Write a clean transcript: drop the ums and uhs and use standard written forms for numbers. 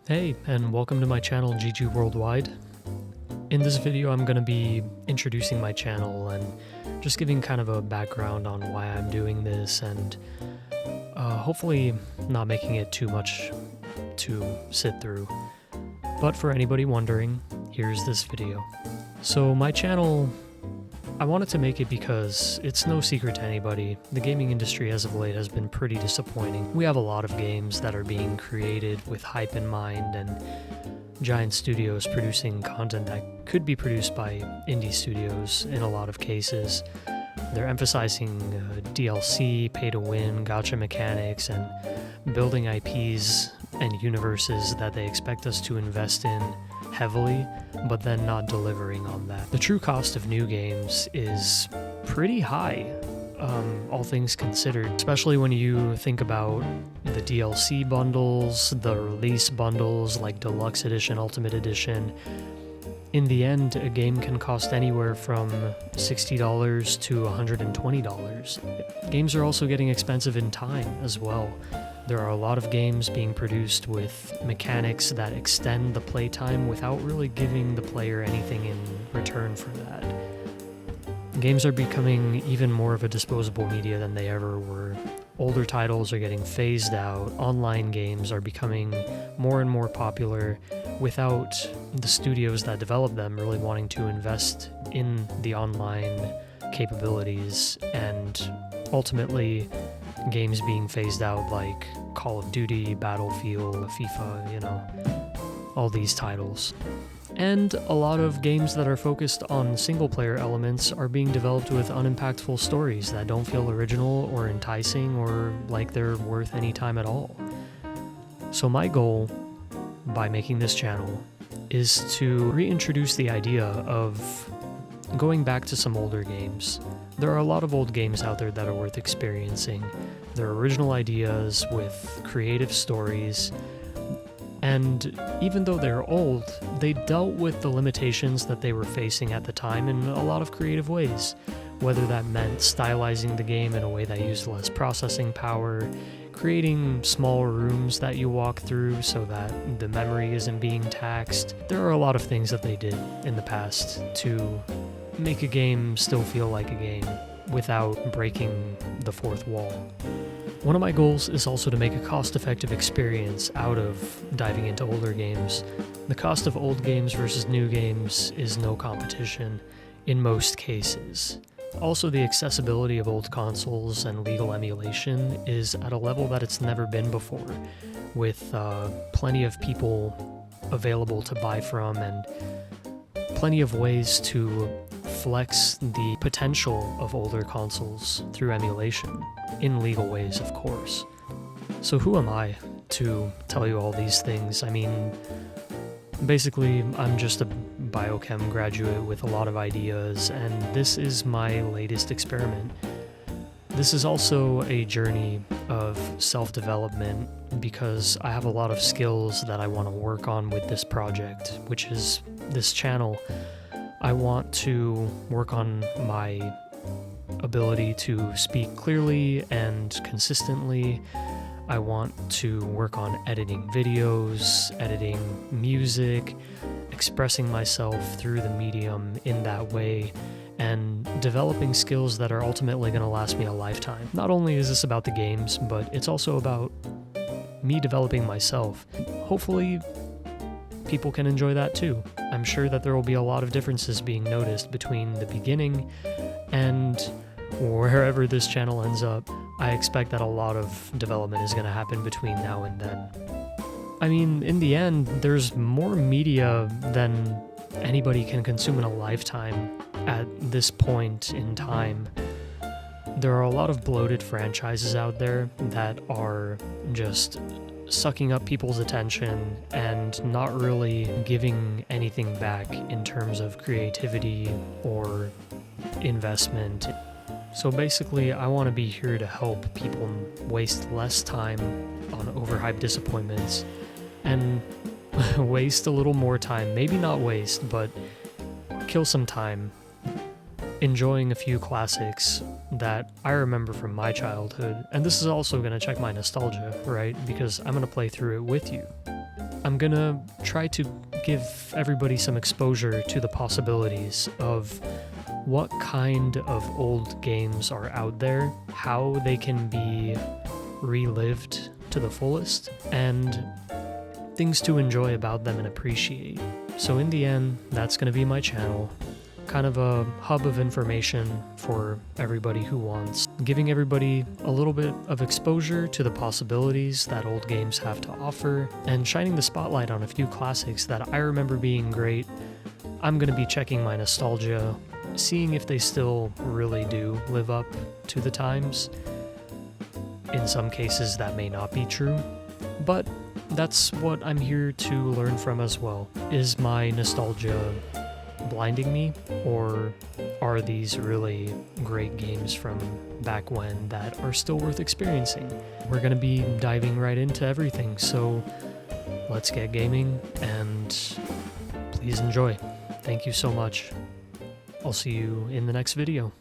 Hey, and welcome to my channel ggworldwide. In this video I'm going to be introducing my channel and just giving kind of a background on why I'm doing this and hopefully not making it too much to sit through. But for anybody wondering, here's this video. So my channel, I wanted to make it because it's no secret to anybody, the gaming industry as of late has been pretty disappointing. We have a lot of games that are being created with hype in mind and giant studios producing content that could be produced by indie studios in a lot of cases. They're emphasizing DLC, pay-to-win, gacha mechanics, and building IPs and universes that they expect us to invest in heavily, but then not delivering on that. The true cost of new games is pretty high, all things considered, especially when you think about the DLC bundles, the release bundles like Deluxe Edition, Ultimate Edition. In the end, a game can cost anywhere from $60 to $120. Games are also getting expensive in time as well. There are a lot of games being produced with mechanics that extend the playtime without really giving the player anything in return for that. Games are becoming even more of a disposable media than they ever were. Older titles are getting phased out, online games are becoming more and more popular without the studios that develop them really wanting to invest in the online capabilities, and ultimately games being phased out like Call of Duty, Battlefield, FIFA, all these titles. And a lot of games that are focused on single-player elements are being developed with unimpactful stories that don't feel original or enticing or like they're worth any time at all. So my goal, by making this channel, is to reintroduce the idea of going back to some older games. There are a lot of old games out there that are worth experiencing. They're original ideas with creative stories, and even though they're old, they dealt with the limitations that they were facing at the time in a lot of creative ways, whether that meant stylizing the game in a way that used less processing power, creating small rooms that you walk through so that the memory isn't being taxed. There are a lot of things that they did in the past to make a game still feel like a game without breaking the fourth wall. One of my goals is also to make a cost-effective experience out of diving into older games. The cost of old games versus new games is no competition in most cases. Also, the accessibility of old consoles and legal emulation is at a level that it's never been before, with plenty of people available to buy from and plenty of ways to flex the potential of older consoles through emulation, in legal ways, of course. So who am I to tell you all these things? I mean, basically, I'm just a biochem graduate with a lot of ideas, and this is my latest experiment. This is also a journey of self-development because I have a lot of skills that I want to work on with this project, which is this channel. I want to work on my ability to speak clearly and consistently. I want to work on editing videos, editing music, expressing myself through the medium in that way, and developing skills that are ultimately going to last me a lifetime. Not only is this about the games, but it's also about me developing myself. Hopefully, people can enjoy that too. I'm sure that there will be a lot of differences being noticed between the beginning and wherever this channel ends up. I expect that a lot of development is going to happen between now and then. I mean, in the end, there's more media than anybody can consume in a lifetime at this point in time. There are a lot of bloated franchises out there that are just sucking up people's attention and not really giving anything back in terms of creativity or investment. So basically, I want to be here to help people waste less time on overhyped disappointments and waste a little more time. Maybe not waste, but kill some time enjoying a few classics that I remember from my childhood. And this is also going to check my nostalgia, right? Because I'm going to play through it with you. I'm gonna try to give everybody some exposure to the possibilities of what kind of old games are out there, how they can be relived to the fullest, and things to enjoy about them and appreciate. So in the end, that's going to be my channel, kind of a hub of information for everybody who wants, giving everybody a little bit of exposure to the possibilities that old games have to offer, and shining the spotlight on a few classics that I remember being great. I'm going to be checking my nostalgia, seeing if they still really do live up to the times. In some cases that may not be true, but that's what I'm here to learn from as well. Is my nostalgia blinding me, or are these really great games from back when that are still worth experiencing? We're going to be diving right into everything, so let's get gaming, and please enjoy. Thank you so much. I'll see you in the next video.